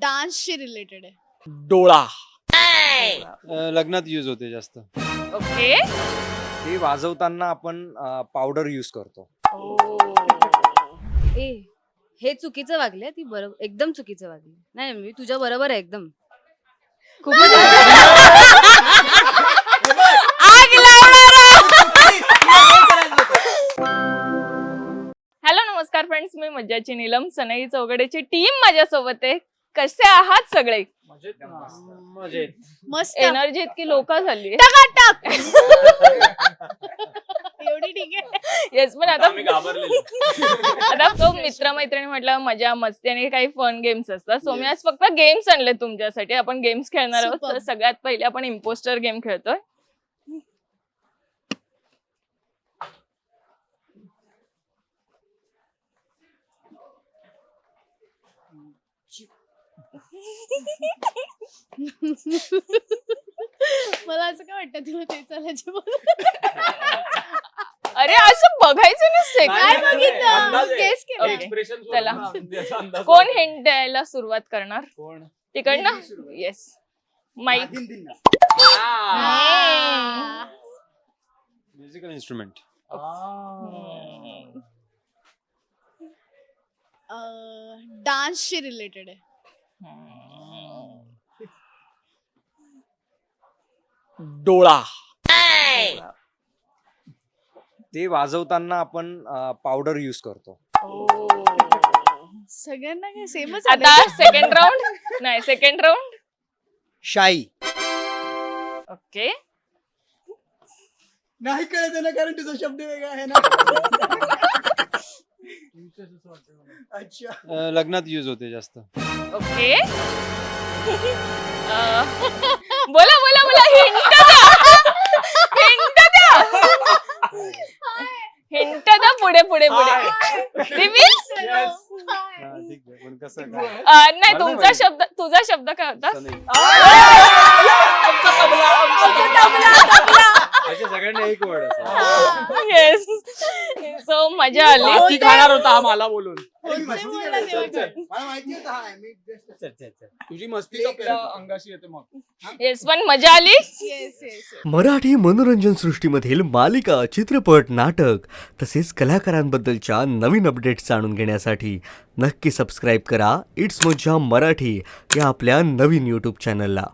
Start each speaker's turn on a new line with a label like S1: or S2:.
S1: डान्सशी related आहे.
S2: डोळा.
S3: लग्नात यूज होते जास्त.
S4: ओके.
S3: ते वाजवताना आपण पावडर यूज करतो.
S5: ए हे चुकीचं वागले ती बरोबर एकदम चुकीचं वागली. नाही मी तुझ्या बरोबर आहे एकदम. खूपच
S4: आग लावणारा. हॅलो नमस्कार फ्रेंड्स, मी मज्जाची नीलम, सनई चौगडेची टीम माझ्यासोबत आहे. कसे आहात सगळे?
S1: मस्त
S4: एनर्जी इतकी लोक झाली.
S1: टकाटक. एवढी ठीक आहे.
S4: येस, पण आता आता तो मित्रमैत्रिणी म्हटलं मजा मस्ती आणि काही फन गेम्स असतात. सो मी आज फक्त गेम्स आणले तुमच्यासाठी. आपण गेम्स खेळणार आहोत. तर सगळ्यात पहिले आपण इम्पोस्टर गेम खेळतोय.
S1: मला असं काय वाटतं तुला ते चालायचे
S4: अरे असं बघायचं नसते.
S1: काय बघितलं? केस केलं.
S4: Okay. चला. कोण हिंट द्यायला सुरुवात करणार? तिकडनं? Yes, mike.
S3: Musical instrument.
S1: डान्सशी रिलेटेड आहे.
S2: डोळा.
S3: ते वाजवताना आपण पावडर यूज करतो.
S1: सगळ्यांना काय सेमच
S4: आता सेकंड राऊंड. नाही, सेकंड राऊंड.
S3: शाई.
S4: ओके.
S2: नाही कळत ना, कारण तुझा शब्द वेगळा आहे ना. अच्छा.
S3: लग्नात यूज होते जास्त.
S4: ओके. बोला बोला बोला. हिंट द्या. हिंट द्या. पुढे पुढे पुढे. रिव्हील.
S3: पण कसं काय?
S4: नाही, तुझा शब्द काय होता?
S3: सगळ्यांना एक वर्ड.
S4: येस. सो मजा आली.
S2: माती खाणार होता हा मला बोलून. तुझी मस्ती अंगाशी येते मग.
S4: येस, पण मजा आली.
S6: मराठी मनोरंजन सृष्टीमधील मालिका, चित्रपट, नाटक तसेच कलाकारांबद्दलच्या नवीन अपडेट्स जाणून घेण्यासाठी नक्की सबस्क्राईब करा इट्स मज्जा मराठी या आपल्या नवीन YouTube चॅनलला.